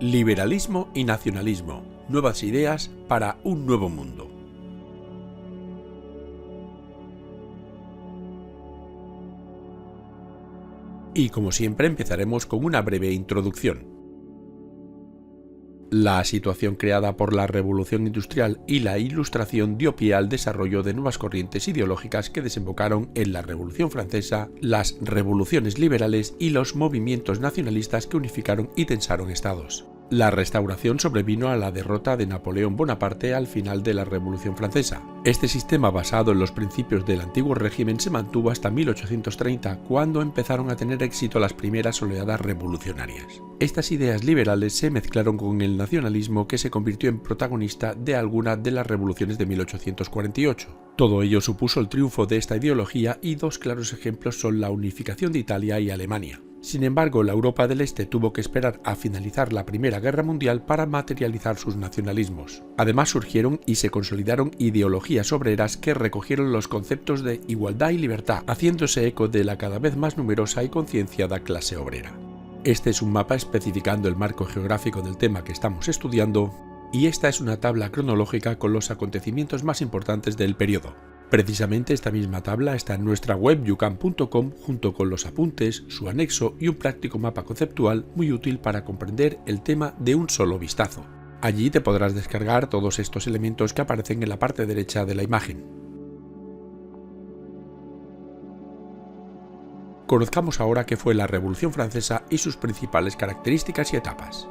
Liberalismo y nacionalismo, nuevas ideas para un nuevo mundo. Y como siempre empezaremos con una breve introducción. La situación creada por la Revolución Industrial y la Ilustración dio pie al desarrollo de nuevas corrientes ideológicas que desembocaron en la Revolución Francesa, las revoluciones liberales y los movimientos nacionalistas que unificaron y tensaron estados. La restauración sobrevino a la derrota de Napoleón Bonaparte al final de la Revolución Francesa. Este sistema basado en los principios del antiguo régimen se mantuvo hasta 1830, cuando empezaron a tener éxito las primeras oleadas revolucionarias. Estas ideas liberales se mezclaron con el nacionalismo, que se convirtió en protagonista de algunas de las revoluciones de 1848. Todo ello supuso el triunfo de esta ideología y dos claros ejemplos son la unificación de Italia y Alemania. Sin embargo, la Europa del Este tuvo que esperar a finalizar la Primera Guerra Mundial para materializar sus nacionalismos. Además surgieron y se consolidaron ideologías obreras que recogieron los conceptos de igualdad y libertad, haciéndose eco de la cada vez más numerosa y concienciada clase obrera. Este es un mapa especificando el marco geográfico del tema que estamos estudiando, y esta es una tabla cronológica con los acontecimientos más importantes del periodo. Precisamente esta misma tabla está en nuestra web yucam.com junto con los apuntes, su anexo y un práctico mapa conceptual muy útil para comprender el tema de un solo vistazo. Allí te podrás descargar todos estos elementos que aparecen en la parte derecha de la imagen. Conozcamos ahora qué fue la Revolución Francesa y sus principales características y etapas.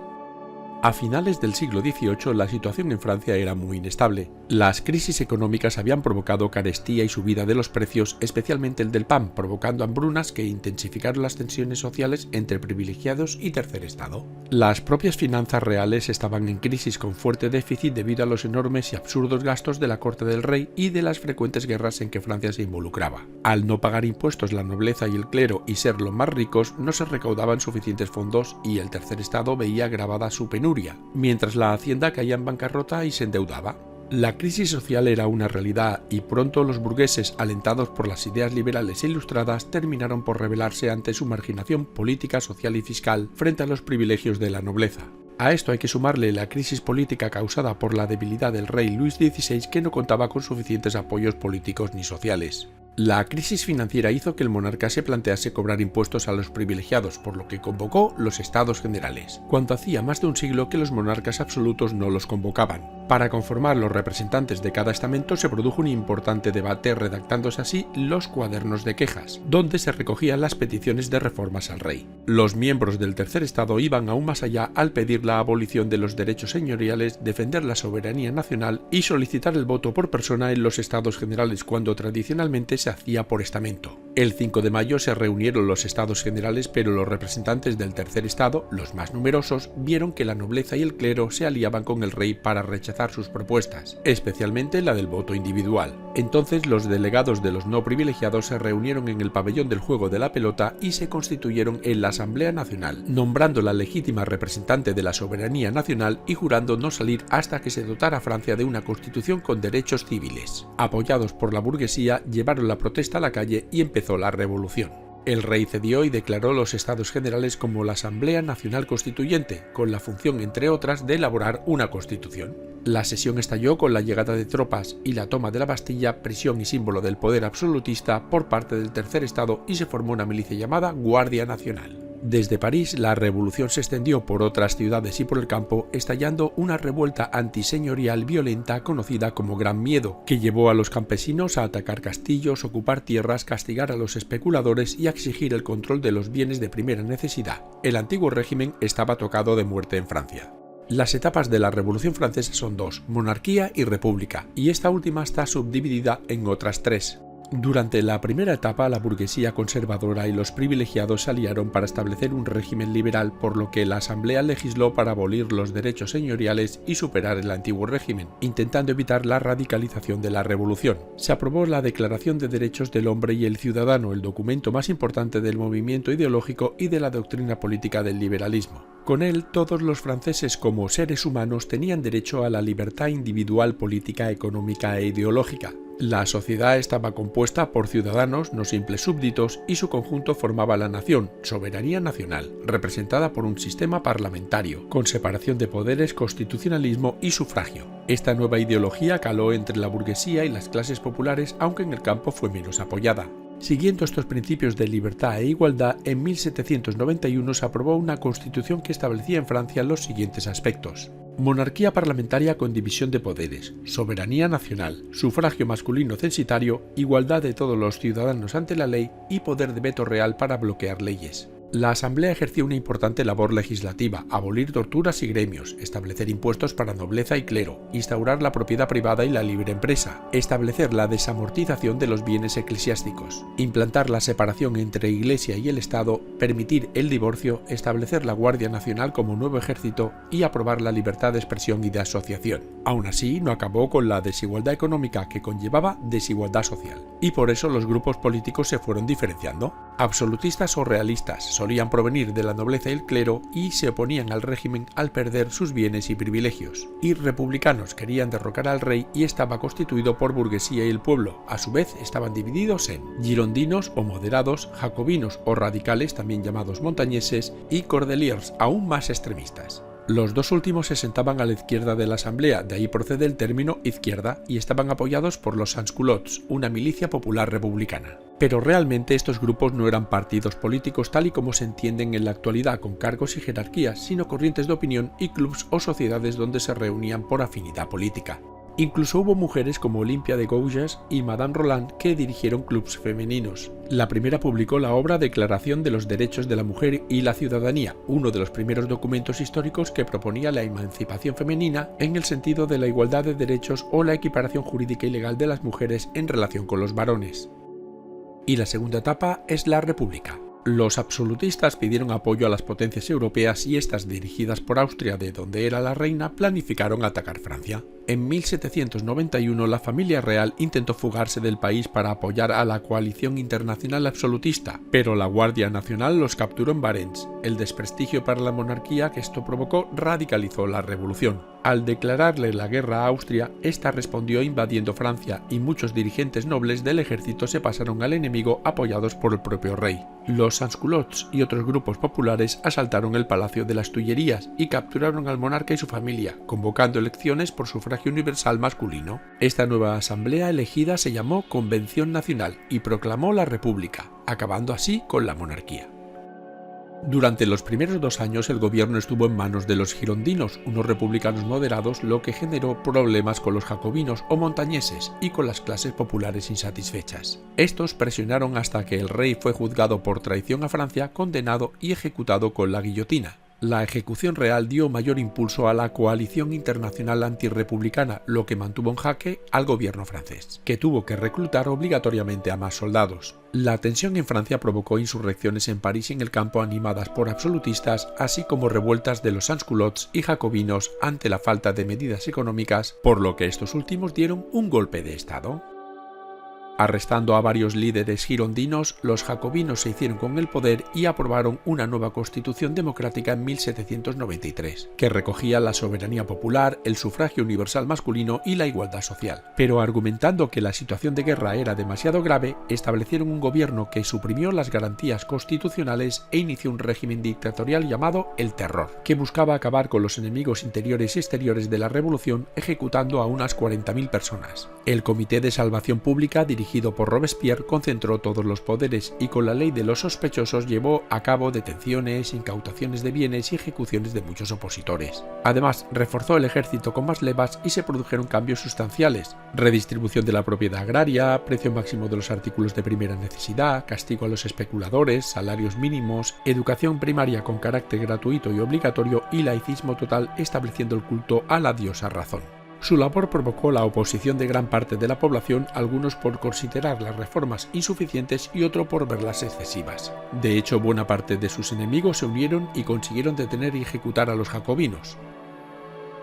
A finales del siglo XVIII la situación en Francia era muy inestable. Las crisis económicas habían provocado carestía y subida de los precios, especialmente el del pan, provocando hambrunas que intensificaron las tensiones sociales entre privilegiados y tercer estado. Las propias finanzas reales estaban en crisis con fuerte déficit debido a los enormes y absurdos gastos de la corte del rey y de las frecuentes guerras en que Francia se involucraba. Al no pagar impuestos la nobleza y el clero y ser los más ricos, no se recaudaban suficientes fondos y el tercer estado veía agravada su penuria, mientras la hacienda caía en bancarrota y se endeudaba. La crisis social era una realidad y pronto los burgueses, alentados por las ideas liberales e ilustradas, terminaron por rebelarse ante su marginación política, social y fiscal frente a los privilegios de la nobleza. A esto hay que sumarle la crisis política causada por la debilidad del rey Luis XVI, que no contaba con suficientes apoyos políticos ni sociales. La crisis financiera hizo que el monarca se plantease cobrar impuestos a los privilegiados, por lo que convocó los Estados Generales, cuando hacía más de un siglo que los monarcas absolutos no los convocaban. Para conformar los representantes de cada estamento se produjo un importante debate, redactándose así los cuadernos de quejas, donde se recogían las peticiones de reformas al rey. Los miembros del tercer estado iban aún más allá al pedir la abolición de los derechos señoriales, defender la soberanía nacional y solicitar el voto por persona en los Estados Generales, cuando tradicionalmente se hacía por estamento. El 5 de mayo se reunieron los Estados Generales, pero los representantes del tercer estado, los más numerosos, vieron que la nobleza y el clero se aliaban con el rey para rechazar sus propuestas, especialmente la del voto individual. Entonces los delegados de los no privilegiados se reunieron en el pabellón del juego de la pelota y se constituyeron en la Asamblea Nacional, nombrando la legítima representante de la soberanía nacional y jurando no salir hasta que se dotara a Francia de una constitución con derechos civiles. Apoyados por la burguesía, llevaron la protesta a la calle y empezó la revolución. El rey cedió y declaró los Estados Generales como la Asamblea Nacional Constituyente, con la función, entre otras, de elaborar una constitución. La sesión estalló con la llegada de tropas y la toma de la Bastilla, prisión y símbolo del poder absolutista por parte del tercer estado, y se formó una milicia llamada Guardia Nacional. Desde París, la revolución se extendió por otras ciudades y por el campo, estallando una revuelta antiseñorial violenta conocida como Gran Miedo, que llevó a los campesinos a atacar castillos, ocupar tierras, castigar a los especuladores y a exigir el control de los bienes de primera necesidad. El antiguo régimen estaba tocado de muerte en Francia. Las etapas de la Revolución Francesa son dos: monarquía y república, y esta última está subdividida en otras tres. Durante la primera etapa, la burguesía conservadora y los privilegiados se aliaron para establecer un régimen liberal, por lo que la Asamblea legisló para abolir los derechos señoriales y superar el antiguo régimen, intentando evitar la radicalización de la revolución. Se aprobó la Declaración de Derechos del Hombre y el Ciudadano, el documento más importante del movimiento ideológico y de la doctrina política del liberalismo. Con él, todos los franceses como seres humanos tenían derecho a la libertad individual, política, económica e ideológica. La sociedad estaba compuesta por ciudadanos, no simples súbditos, y su conjunto formaba la nación, soberanía nacional, representada por un sistema parlamentario, con separación de poderes, constitucionalismo y sufragio. Esta nueva ideología caló entre la burguesía y las clases populares, aunque en el campo fue menos apoyada. Siguiendo estos principios de libertad e igualdad, en 1791 se aprobó una constitución que establecía en Francia los siguientes aspectos: monarquía parlamentaria con división de poderes, soberanía nacional, sufragio masculino censitario, igualdad de todos los ciudadanos ante la ley y poder de veto real para bloquear leyes. La Asamblea ejercía una importante labor legislativa: abolir torturas y gremios, establecer impuestos para nobleza y clero, instaurar la propiedad privada y la libre empresa, establecer la desamortización de los bienes eclesiásticos, implantar la separación entre Iglesia y el Estado, permitir el divorcio, establecer la Guardia Nacional como nuevo ejército y aprobar la libertad de expresión y de asociación. Aún así, no acabó con la desigualdad económica que conllevaba desigualdad social, y por eso los grupos políticos se fueron diferenciando. Absolutistas o realistas solían provenir de la nobleza y el clero y se oponían al régimen al perder sus bienes y privilegios, y republicanos querían derrocar al rey y estaba constituido por burguesía y el pueblo. A su vez estaban divididos en girondinos o moderados, jacobinos o radicales, también llamados montañeses, y cordeliers, aún más extremistas. Los dos últimos se sentaban a la izquierda de la asamblea, de ahí procede el término izquierda, y estaban apoyados por los sans-culottes, una milicia popular republicana. Pero realmente estos grupos no eran partidos políticos tal y como se entienden en la actualidad, con cargos y jerarquías, sino corrientes de opinión y clubs o sociedades donde se reunían por afinidad política. Incluso hubo mujeres como Olympia de Gouges y Madame Roland que dirigieron clubs femeninos. La primera publicó la obra Declaración de los Derechos de la Mujer y la Ciudadanía, uno de los primeros documentos históricos que proponía la emancipación femenina en el sentido de la igualdad de derechos o la equiparación jurídica y legal de las mujeres en relación con los varones. Y la segunda etapa es la República. Los absolutistas pidieron apoyo a las potencias europeas y estas, dirigidas por Austria, de donde era la reina, planificaron atacar Francia. En 1791 la familia real intentó fugarse del país para apoyar a la coalición internacional absolutista, pero la Guardia Nacional los capturó en Barents. El desprestigio para la monarquía que esto provocó radicalizó la revolución. Al declararle la guerra a Austria, esta respondió invadiendo Francia y muchos dirigentes nobles del ejército se pasaron al enemigo apoyados por el propio rey. Los sans-culottes y otros grupos populares asaltaron el Palacio de las Tullerías y capturaron al monarca y su familia, convocando elecciones por sufragio universal masculino. Esta nueva asamblea elegida se llamó Convención Nacional y proclamó la República, acabando así con la monarquía. Durante los primeros 2 años el gobierno estuvo en manos de los girondinos, unos republicanos moderados, lo que generó problemas con los jacobinos o montañeses y con las clases populares insatisfechas. Estos presionaron hasta que el rey fue juzgado por traición a Francia, condenado y ejecutado con la guillotina. La ejecución real dio mayor impulso a la coalición internacional antirrepublicana, lo que mantuvo en jaque al gobierno francés, que tuvo que reclutar obligatoriamente a más soldados. La tensión en Francia provocó insurrecciones en París y en el campo animadas por absolutistas, así como revueltas de los sans-culottes y jacobinos ante la falta de medidas económicas, por lo que estos últimos dieron un golpe de estado. Arrestando a varios líderes girondinos, los jacobinos se hicieron con el poder y aprobaron una nueva constitución democrática en 1793, que recogía la soberanía popular, el sufragio universal masculino y la igualdad social. Pero argumentando que la situación de guerra era demasiado grave, establecieron un gobierno que suprimió las garantías constitucionales e inició un régimen dictatorial llamado el Terror, que buscaba acabar con los enemigos interiores y exteriores de la revolución, ejecutando a unas 40.000 personas. El Comité de Salvación Pública, dirigido por Robespierre, concentró todos los poderes y con la ley de los sospechosos llevó a cabo detenciones, incautaciones de bienes y ejecuciones de muchos opositores. Además, reforzó el ejército con más levas y se produjeron cambios sustanciales: redistribución de la propiedad agraria, precio máximo de los artículos de primera necesidad, castigo a los especuladores, salarios mínimos, educación primaria con carácter gratuito y obligatorio y laicismo total, estableciendo el culto a la diosa Razón. Su labor provocó la oposición de gran parte de la población, algunos por considerar las reformas insuficientes y otros por verlas excesivas. De hecho, buena parte de sus enemigos se unieron y consiguieron detener y ejecutar a los jacobinos.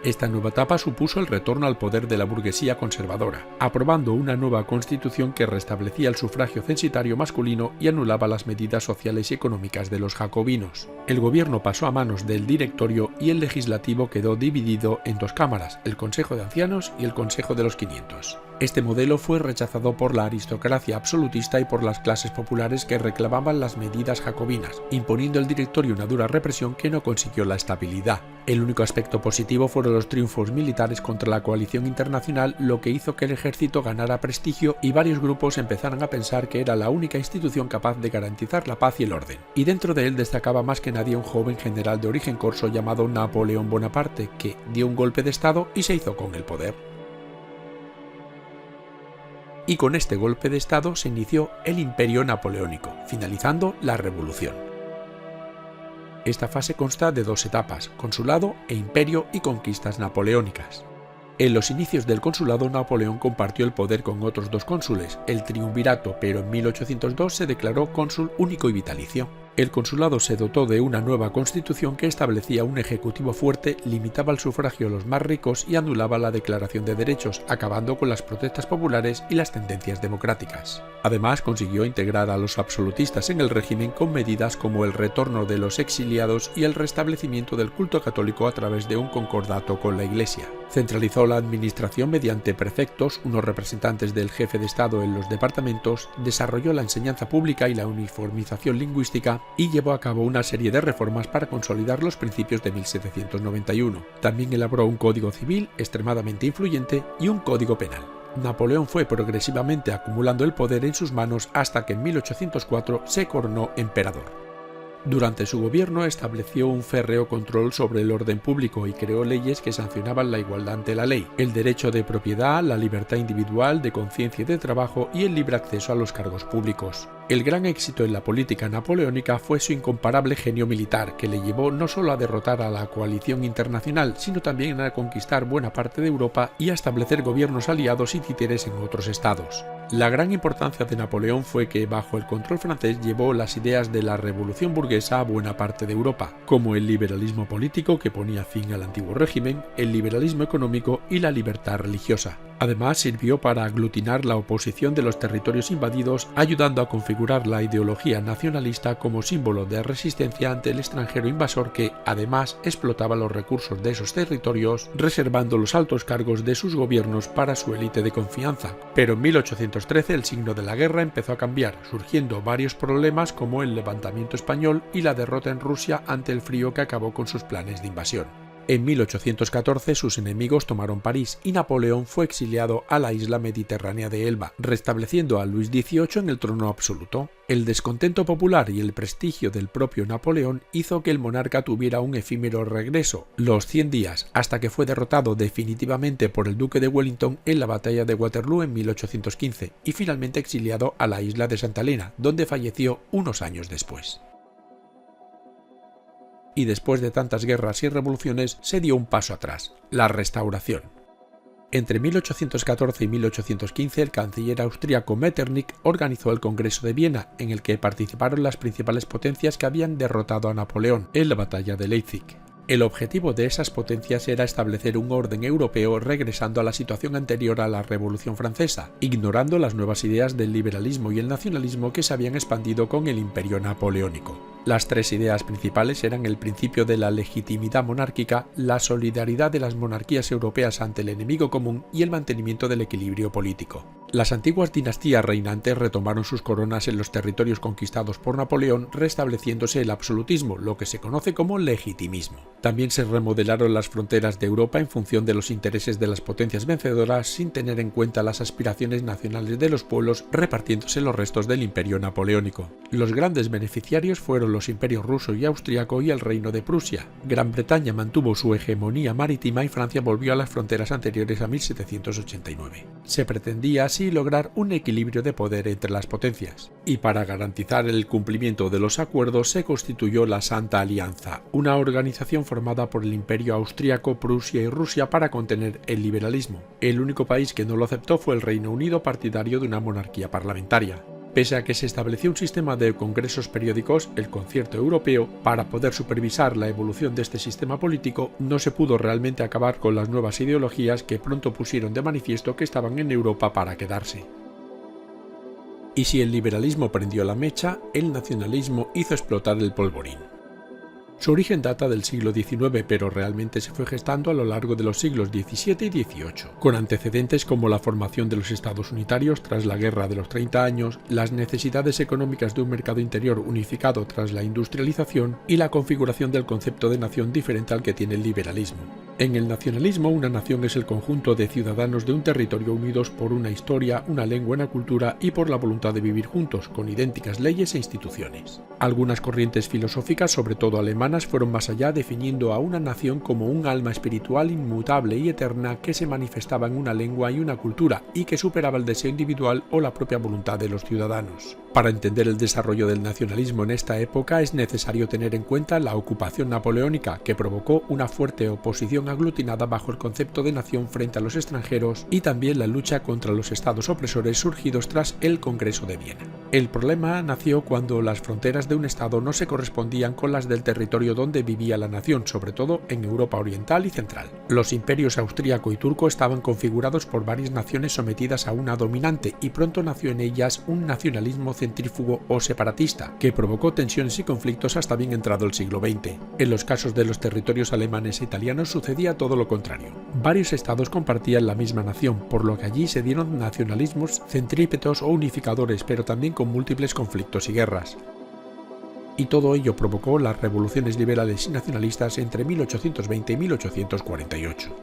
Esta nueva etapa supuso el retorno al poder de la burguesía conservadora, aprobando una nueva constitución que restablecía el sufragio censitario masculino y anulaba las medidas sociales y económicas de los jacobinos. El gobierno pasó a manos del directorio y el legislativo quedó dividido en 2 cámaras, el Consejo de Ancianos y el Consejo de los 500. Este modelo fue rechazado por la aristocracia absolutista y por las clases populares que reclamaban las medidas jacobinas, imponiendo al directorio una dura represión que no consiguió la estabilidad. El único aspecto positivo fueron los triunfos militares contra la coalición internacional, lo que hizo que el ejército ganara prestigio y varios grupos empezaran a pensar que era la única institución capaz de garantizar la paz y el orden. Y dentro de él destacaba más que nadie un joven general de origen corso llamado Napoleón Bonaparte, que dio un golpe de estado y se hizo con el poder. Y con este golpe de estado se inició el Imperio Napoleónico, finalizando la Revolución. Esta fase consta de dos etapas: consulado e imperio y conquistas napoleónicas. En los inicios del consulado, Napoleón compartió el poder con otros dos cónsules, el triunvirato, pero en 1802 se declaró cónsul único y vitalicio. El consulado se dotó de una nueva constitución que establecía un ejecutivo fuerte, limitaba el sufragio a los más ricos y anulaba la Declaración de Derechos, acabando con las protestas populares y las tendencias democráticas. Además, consiguió integrar a los absolutistas en el régimen con medidas como el retorno de los exiliados y el restablecimiento del culto católico a través de un concordato con la Iglesia. Centralizó la administración mediante prefectos, unos representantes del jefe de Estado en los departamentos, desarrolló la enseñanza pública y la uniformización lingüística y llevó a cabo una serie de reformas para consolidar los principios de 1791. También elaboró un código civil extremadamente influyente y un código penal. Napoleón fue progresivamente acumulando el poder en sus manos hasta que en 1804 se coronó emperador. Durante su gobierno estableció un férreo control sobre el orden público y creó leyes que sancionaban la igualdad ante la ley, el derecho de propiedad, la libertad individual, de conciencia y de trabajo y el libre acceso a los cargos públicos. El gran éxito en la política napoleónica fue su incomparable genio militar, que le llevó no solo a derrotar a la coalición internacional, sino también a conquistar buena parte de Europa y a establecer gobiernos aliados y títeres en otros estados. La gran importancia de Napoleón fue que, bajo el control francés, llevó las ideas de la revolución burguesa a buena parte de Europa, como el liberalismo político, que ponía fin al antiguo régimen, el liberalismo económico y la libertad religiosa. Además, sirvió para aglutinar la oposición de los territorios invadidos, ayudando a configurar la ideología nacionalista como símbolo de resistencia ante el extranjero invasor que, además, explotaba los recursos de esos territorios, reservando los altos cargos de sus gobiernos para su élite de confianza. Pero en 1813 el signo de la guerra empezó a cambiar, surgiendo varios problemas como el levantamiento español y la derrota en Rusia ante el frío que acabó con sus planes de invasión. En 1814 sus enemigos tomaron París y Napoleón fue exiliado a la isla mediterránea de Elba, restableciendo a Luis XVIII en el trono absoluto. El descontento popular y el prestigio del propio Napoleón hizo que el monarca tuviera un efímero regreso, los 100 días, hasta que fue derrotado definitivamente por el duque de Wellington en la batalla de Waterloo en 1815 y finalmente exiliado a la isla de Santa Helena, donde falleció unos años después. Y después de tantas guerras y revoluciones se dio un paso atrás, la Restauración. Entre 1814 y 1815 el canciller austríaco Metternich organizó el Congreso de Viena, en el que participaron las principales potencias que habían derrotado a Napoleón en la batalla de Leipzig. El objetivo de esas potencias era establecer un orden europeo regresando a la situación anterior a la Revolución Francesa, ignorando las nuevas ideas del liberalismo y el nacionalismo que se habían expandido con el Imperio Napoleónico. Las tres ideas principales eran el principio de la legitimidad monárquica, la solidaridad de las monarquías europeas ante el enemigo común y el mantenimiento del equilibrio político. Las antiguas dinastías reinantes retomaron sus coronas en los territorios conquistados por Napoleón, restableciéndose el absolutismo, lo que se conoce como legitimismo. También se remodelaron las fronteras de Europa en función de los intereses de las potencias vencedoras, sin tener en cuenta las aspiraciones nacionales de los pueblos, repartiéndose los restos del imperio napoleónico. Los grandes beneficiarios fueron los imperios ruso y austriaco y el reino de Prusia. Gran Bretaña mantuvo su hegemonía marítima y Francia volvió a las fronteras anteriores a 1789. Se pretendía así lograr un equilibrio de poder entre las potencias, y para garantizar el cumplimiento de los acuerdos se constituyó la Santa Alianza, una organización formada por el Imperio Austriaco, Prusia y Rusia para contener el liberalismo. El único país que no lo aceptó fue el Reino Unido, partidario de una monarquía parlamentaria. Pese a que se estableció un sistema de congresos periódicos, el Concierto Europeo, para poder supervisar la evolución de este sistema político, no se pudo realmente acabar con las nuevas ideologías que pronto pusieron de manifiesto que estaban en Europa para quedarse. Y si el liberalismo prendió la mecha, el nacionalismo hizo explotar el polvorín. Su origen data del siglo XIX, pero realmente se fue gestando a lo largo de los siglos XVII y XVIII, con antecedentes como la formación de los estados unitarios tras la Guerra de los 30 años, las necesidades económicas de un mercado interior unificado tras la industrialización y la configuración del concepto de nación diferente al que tiene el liberalismo. En el nacionalismo, una nación es el conjunto de ciudadanos de un territorio unidos por una historia, una lengua, una cultura y por la voluntad de vivir juntos, con idénticas leyes e instituciones. Algunas corrientes filosóficas, sobre todo alemanas, fueron más allá, definiendo a una nación como un alma espiritual inmutable y eterna que se manifestaba en una lengua y una cultura y que superaba el deseo individual o la propia voluntad de los ciudadanos. Para entender el desarrollo del nacionalismo en esta época es necesario tener en cuenta la ocupación napoleónica, que provocó una fuerte oposición aglutinada bajo el concepto de nación frente a los extranjeros, y también la lucha contra los estados opresores surgidos tras el Congreso de Viena. El problema nació cuando las fronteras de un estado no se correspondían con las del territorio donde vivía la nación, sobre todo en Europa oriental y central. Los imperios austríaco y turco estaban configurados por varias naciones sometidas a una dominante, y pronto nació en ellas un nacionalismo centrífugo o separatista, que provocó tensiones y conflictos hasta bien entrado el siglo XX. En los casos de los territorios alemanes e italianos sucedía todo lo contrario. Varios estados compartían la misma nación, por lo que allí se dieron nacionalismos centrípetos o unificadores, pero también con múltiples conflictos y guerras. Y todo ello provocó las revoluciones liberales y nacionalistas entre 1820 y 1848.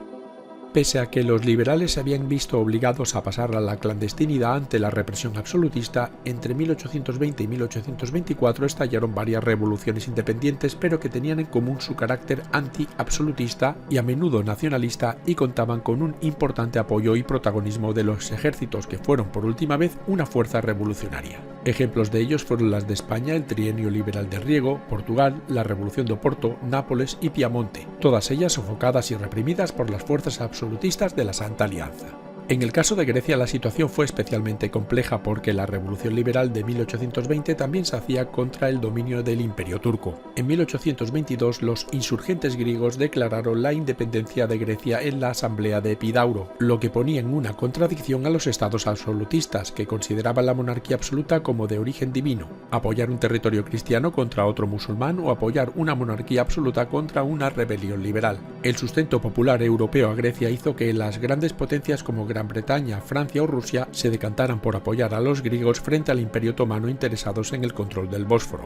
Pese a que los liberales se habían visto obligados a pasar a la clandestinidad ante la represión absolutista, entre 1820 y 1824 estallaron varias revoluciones independientes, pero que tenían en común su carácter anti-absolutista y a menudo nacionalista, y contaban con un importante apoyo y protagonismo de los ejércitos, que fueron por última vez una fuerza revolucionaria. Ejemplos de ellos fueron las de España, el trienio liberal de Riego, Portugal, la Revolución de Oporto, Nápoles y Piamonte, todas ellas sofocadas y reprimidas por las fuerzas absolutistas de la Santa Alianza. En el caso de Grecia la situación fue especialmente compleja porque la revolución liberal de 1820 también se hacía contra el dominio del Imperio turco. En 1822 los insurgentes griegos declararon la independencia de Grecia en la Asamblea de Epidauro, lo que ponía en una contradicción a los estados absolutistas, que consideraban la monarquía absoluta como de origen divino, apoyar un territorio cristiano contra otro musulmán o apoyar una monarquía absoluta contra una rebelión liberal. El sustento popular europeo a Grecia hizo que las grandes potencias como Gran Bretaña, Francia o Rusia se decantaran por apoyar a los griegos frente al Imperio otomano interesados en el control del Bósforo.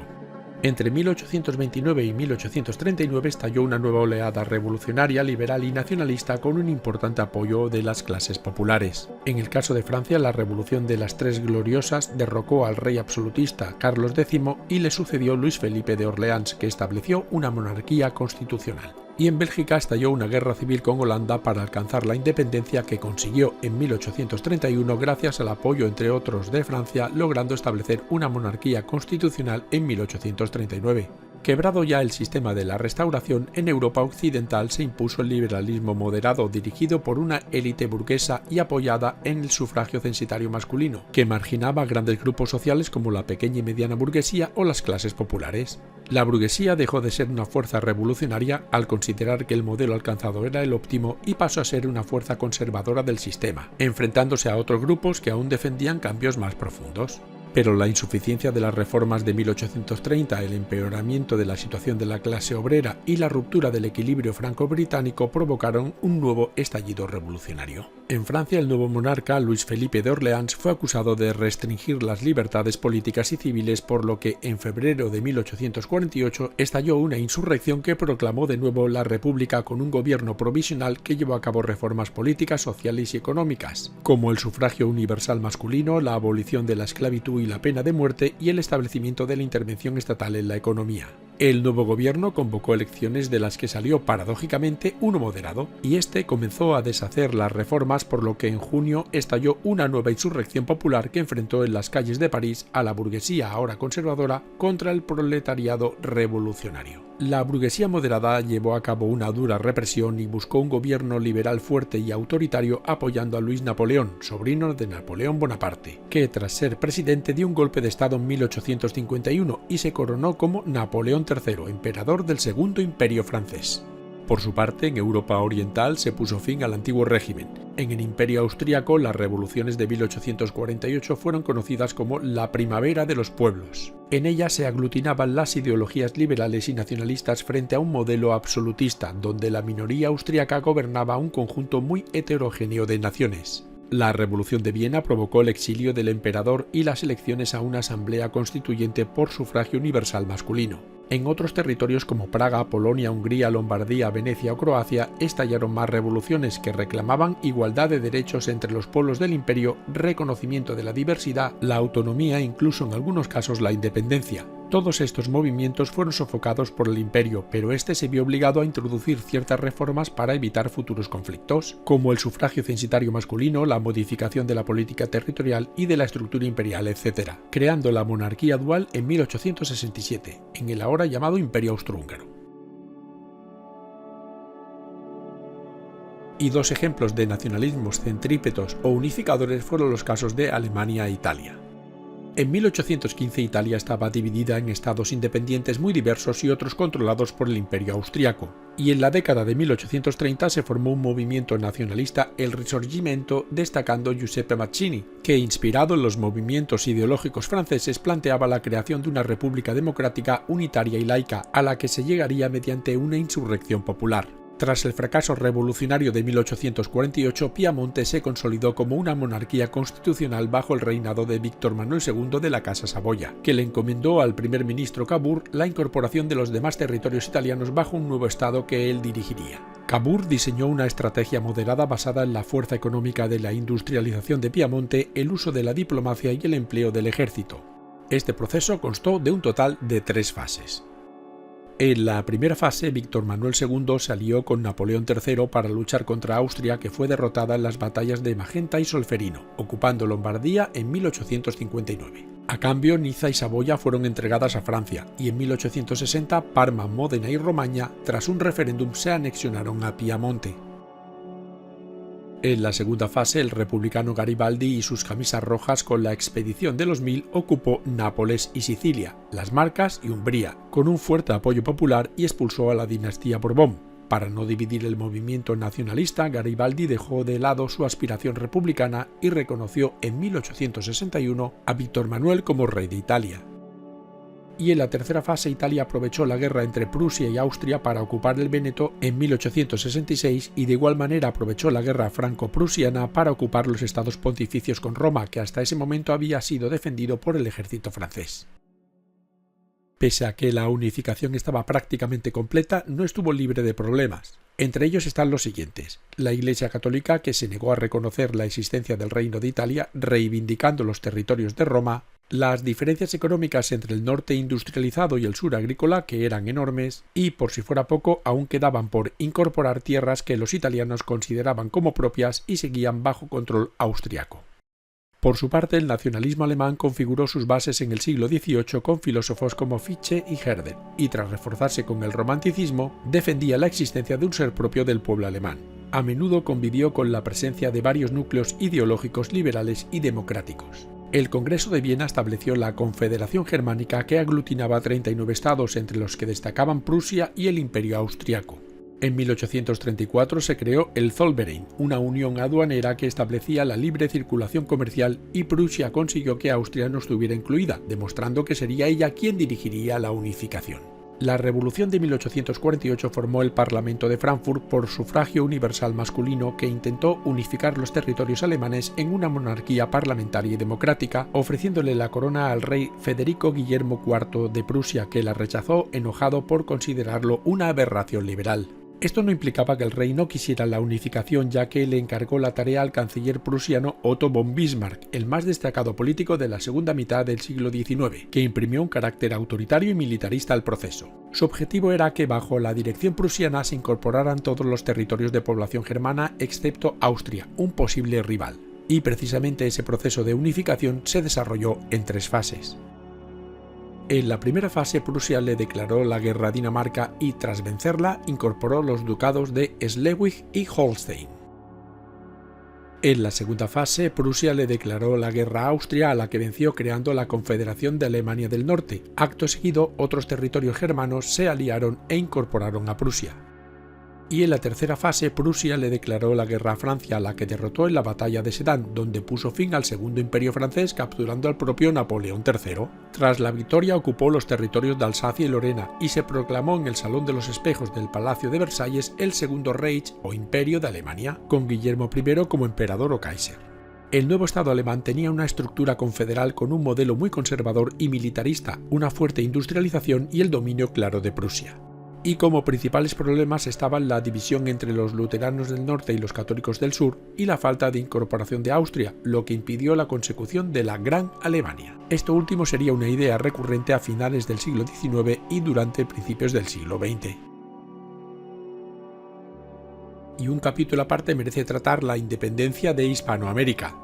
Entre 1829 y 1839 estalló una nueva oleada revolucionaria, liberal y nacionalista con un importante apoyo de las clases populares. En el caso de Francia, la Revolución de las Tres Gloriosas derrocó al rey absolutista Carlos X y le sucedió Luis Felipe de Orleans, que estableció una monarquía constitucional. Y en Bélgica estalló una guerra civil con Holanda para alcanzar la independencia, que consiguió en 1831 gracias al apoyo, entre otros, de Francia, logrando establecer una monarquía constitucional en 1839. Quebrado ya el sistema de la Restauración, en Europa occidental se impuso el liberalismo moderado, dirigido por una élite burguesa y apoyada en el sufragio censitario masculino, que marginaba a grandes grupos sociales como la pequeña y mediana burguesía o las clases populares. La burguesía dejó de ser una fuerza revolucionaria al considerar que el modelo alcanzado era el óptimo y pasó a ser una fuerza conservadora del sistema, enfrentándose a otros grupos que aún defendían cambios más profundos. Pero la insuficiencia de las reformas de 1830, el empeoramiento de la situación de la clase obrera y la ruptura del equilibrio franco-británico provocaron un nuevo estallido revolucionario. En Francia, el nuevo monarca, Luis Felipe de Orleans, fue acusado de restringir las libertades políticas y civiles, por lo que en febrero de 1848 estalló una insurrección que proclamó de nuevo la República con un gobierno provisional que llevó a cabo reformas políticas, sociales y económicas, como el sufragio universal masculino, la abolición de la esclavitud y la pena de muerte y el establecimiento de la intervención estatal en la economía. El nuevo gobierno convocó elecciones de las que salió paradójicamente uno moderado, y este comenzó a deshacer las reformas, por lo que en junio estalló una nueva insurrección popular que enfrentó en las calles de París a la burguesía ahora conservadora contra el proletariado revolucionario. La burguesía moderada llevó a cabo una dura represión y buscó un gobierno liberal fuerte y autoritario, apoyando a Luis Napoleón, sobrino de Napoleón Bonaparte, que tras ser presidente dio un golpe de estado en 1851 y se coronó como Napoleón III, emperador del Segundo Imperio francés. Por su parte, en Europa Oriental se puso fin al antiguo régimen. En el Imperio Austríaco, las revoluciones de 1848 fueron conocidas como la Primavera de los Pueblos. En ellas se aglutinaban las ideologías liberales y nacionalistas frente a un modelo absolutista, donde la minoría austríaca gobernaba un conjunto muy heterogéneo de naciones. La Revolución de Viena provocó el exilio del emperador y las elecciones a una asamblea constituyente por sufragio universal masculino. En otros territorios como Praga, Polonia, Hungría, Lombardía, Venecia o Croacia estallaron más revoluciones que reclamaban igualdad de derechos entre los pueblos del imperio, reconocimiento de la diversidad, la autonomía e incluso en algunos casos la independencia. Todos estos movimientos fueron sofocados por el imperio, pero este se vio obligado a introducir ciertas reformas para evitar futuros conflictos, como el sufragio censitario masculino, la modificación de la política territorial y de la estructura imperial, etc., creando la monarquía dual en 1867, en el ahora llamado Imperio Austrohúngaro. Y dos ejemplos de nacionalismos centrípetos o unificadores fueron los casos de Alemania e Italia. En 1815 Italia estaba dividida en estados independientes muy diversos y otros controlados por el Imperio Austriaco, y en la década de 1830 se formó un movimiento nacionalista, el Risorgimento, destacando Giuseppe Mazzini, que inspirado en los movimientos ideológicos franceses planteaba la creación de una república democrática, unitaria y laica, a la que se llegaría mediante una insurrección popular. Tras el fracaso revolucionario de 1848, Piamonte se consolidó como una monarquía constitucional bajo el reinado de Víctor Manuel II de la Casa Saboya, que le encomendó al primer ministro Cavour la incorporación de los demás territorios italianos bajo un nuevo estado que él dirigiría. Cavour diseñó una estrategia moderada basada en la fuerza económica de la industrialización de Piamonte, el uso de la diplomacia y el empleo del ejército. Este proceso constó de un total de 3 fases. En la primera fase, Víctor Manuel II se alió con Napoleón III para luchar contra Austria, que fue derrotada en las batallas de Magenta y Solferino, ocupando Lombardía en 1859. A cambio, Niza y Saboya fueron entregadas a Francia, y en 1860 Parma, Módena y Romaña, tras un referéndum, se anexionaron a Piamonte. En la segunda fase, el republicano Garibaldi y sus camisas rojas con la expedición de los 1000 ocupó Nápoles y Sicilia, las Marcas y Umbría, con un fuerte apoyo popular y expulsó a la dinastía Borbón. Para no dividir el movimiento nacionalista, Garibaldi dejó de lado su aspiración republicana y reconoció en 1861 a Víctor Manuel como rey de Italia. Y en la tercera fase, Italia aprovechó la guerra entre Prusia y Austria para ocupar el Véneto en 1866 y de igual manera aprovechó la guerra franco-prusiana para ocupar los estados pontificios con Roma, que hasta ese momento había sido defendido por el ejército francés. Pese a que la unificación estaba prácticamente completa, no estuvo libre de problemas. Entre ellos están los siguientes: la Iglesia Católica, que se negó a reconocer la existencia del Reino de Italia, reivindicando los territorios de Roma; las diferencias económicas entre el norte industrializado y el sur agrícola, que eran enormes, y, por si fuera poco, aún quedaban por incorporar tierras que los italianos consideraban como propias y seguían bajo control austriaco. Por su parte, el nacionalismo alemán configuró sus bases en el siglo XVIII con filósofos como Fichte y Herder, y tras reforzarse con el romanticismo, defendía la existencia de un ser propio del pueblo alemán. A menudo convivió con la presencia de varios núcleos ideológicos liberales y democráticos. El Congreso de Viena estableció la Confederación Germánica, que aglutinaba 39 estados, entre los que destacaban Prusia y el Imperio Austriaco. En 1834 se creó el Zollverein, una unión aduanera que establecía la libre circulación comercial, y Prusia consiguió que Austria no estuviera incluida, demostrando que sería ella quien dirigiría la unificación. La Revolución de 1848 formó el Parlamento de Frankfurt por sufragio universal masculino, que intentó unificar los territorios alemanes en una monarquía parlamentaria y democrática, ofreciéndole la corona al rey Federico Guillermo IV de Prusia, que la rechazó, enojado por considerarlo una aberración liberal. Esto no implicaba que el rey no quisiera la unificación, ya que le encargó la tarea al canciller prusiano Otto von Bismarck, el más destacado político de la segunda mitad del siglo XIX, que imprimió un carácter autoritario y militarista al proceso. Su objetivo era que bajo la dirección prusiana se incorporaran todos los territorios de población germana excepto Austria, un posible rival. Y precisamente ese proceso de unificación se desarrolló en 3 fases. En la primera fase, Prusia le declaró la guerra a Dinamarca y, tras vencerla, incorporó los ducados de Schleswig y Holstein. En la segunda fase, Prusia le declaró la guerra a Austria, a la que venció creando la Confederación de Alemania del Norte. Acto seguido, otros territorios germanos se aliaron e incorporaron a Prusia. y en la tercera fase Prusia le declaró la guerra a Francia, a la que derrotó en la batalla de Sedan, donde puso fin al Segundo Imperio francés capturando al propio Napoleón III. Tras la victoria ocupó los territorios de Alsacia y Lorena y se proclamó en el Salón de los Espejos del Palacio de Versalles el Segundo Reich o Imperio de Alemania, con Guillermo I como emperador o Kaiser. El nuevo Estado alemán tenía una estructura confederal con un modelo muy conservador y militarista, una fuerte industrialización y el dominio claro de Prusia. Y como principales problemas estaban la división entre los luteranos del norte y los católicos del sur y la falta de incorporación de Austria, lo que impidió la consecución de la Gran Alemania. Esto último sería una idea recurrente a finales del siglo XIX y durante principios del siglo XX. Y un capítulo aparte merece tratar la independencia de Hispanoamérica.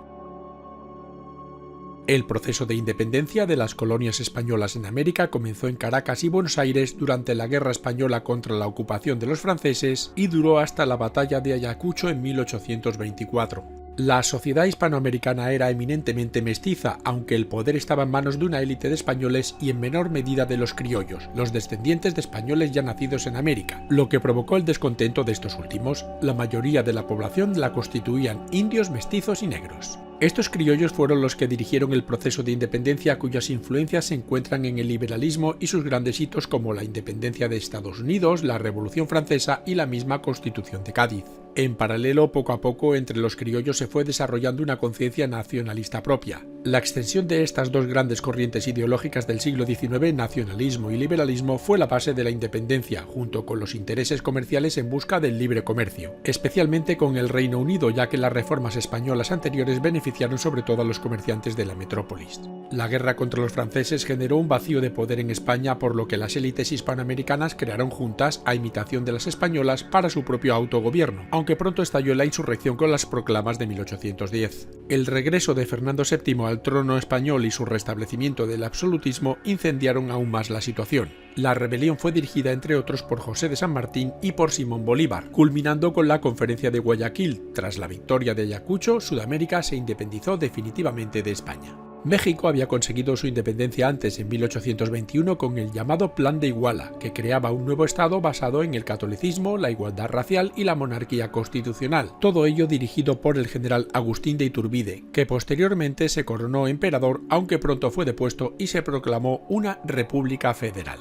El proceso de independencia de las colonias españolas en América comenzó en Caracas y Buenos Aires durante la Guerra Española contra la ocupación de los franceses y duró hasta la Batalla de Ayacucho en 1824. La sociedad hispanoamericana era eminentemente mestiza, aunque el poder estaba en manos de una élite de españoles y en menor medida de los criollos, los descendientes de españoles ya nacidos en América, lo que provocó el descontento de estos últimos. La mayoría de la población la constituían indios, mestizos y negros. Estos criollos fueron los que dirigieron el proceso de independencia, cuyas influencias se encuentran en el liberalismo y sus grandes hitos como la independencia de Estados Unidos, la Revolución Francesa y la misma Constitución de Cádiz. En paralelo, poco a poco, entre los criollos se fue desarrollando una conciencia nacionalista propia. La extensión de estas dos grandes corrientes ideológicas del siglo XIX, nacionalismo y liberalismo, fue la base de la independencia, junto con los intereses comerciales en busca del libre comercio, especialmente con el Reino Unido, ya que las reformas españolas anteriores beneficiaron sobre todo a los comerciantes de la metrópolis. La guerra contra los franceses generó un vacío de poder en España, por lo que las élites hispanoamericanas crearon juntas, a imitación de las españolas, para su propio autogobierno, aunque pronto estalló la insurrección con las proclamas de 1810. El regreso de Fernando VII al trono español y su restablecimiento del absolutismo incendiaron aún más la situación. La rebelión fue dirigida entre otros por José de San Martín y por Simón Bolívar, culminando con la Conferencia de Guayaquil. Tras la victoria de Ayacucho, Sudamérica se independizó definitivamente de España. México había conseguido su independencia antes, en 1821, con el llamado Plan de Iguala, que creaba un nuevo estado basado en el catolicismo, la igualdad racial y la monarquía constitucional, todo ello dirigido por el general Agustín de Iturbide, que posteriormente se coronó emperador, aunque pronto fue depuesto y se proclamó una república federal.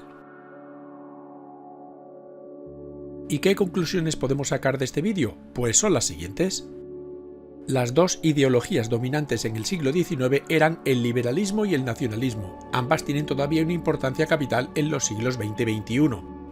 ¿Y qué conclusiones podemos sacar de este vídeo? Pues son las siguientes. Las dos ideologías dominantes en el siglo XIX eran el liberalismo y el nacionalismo. Ambas tienen todavía una importancia capital en los siglos XX y XXI.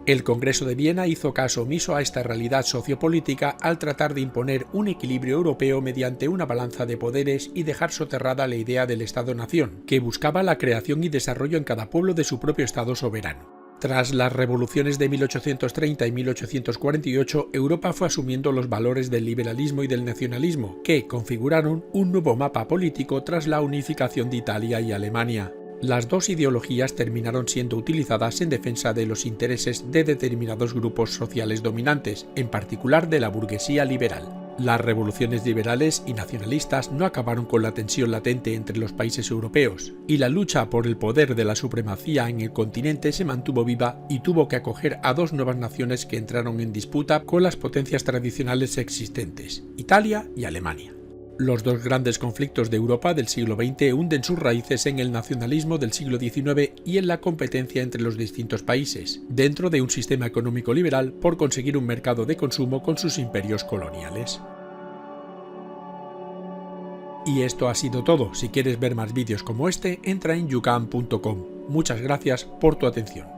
El Congreso de Viena hizo caso omiso a esta realidad sociopolítica al tratar de imponer un equilibrio europeo mediante una balanza de poderes y dejar soterrada la idea del Estado-nación, que buscaba la creación y desarrollo en cada pueblo de su propio Estado soberano. Tras las revoluciones de 1830 y 1848, Europa fue asumiendo los valores del liberalismo y del nacionalismo, que configuraron un nuevo mapa político tras la unificación de Italia y Alemania. Las dos ideologías terminaron siendo utilizadas en defensa de los intereses de determinados grupos sociales dominantes, en particular de la burguesía liberal. Las revoluciones liberales y nacionalistas no acabaron con la tensión latente entre los países europeos, y la lucha por el poder de la supremacía en el continente se mantuvo viva y tuvo que acoger a dos nuevas naciones que entraron en disputa con las potencias tradicionales existentes, Italia y Alemania. Los dos grandes conflictos de Europa del siglo XX hunden sus raíces en el nacionalismo del siglo XIX y en la competencia entre los distintos países, dentro de un sistema económico liberal por conseguir un mercado de consumo con sus imperios coloniales. Y esto ha sido todo. Si quieres ver más vídeos como este, entra en youcan.com. Muchas gracias por tu atención.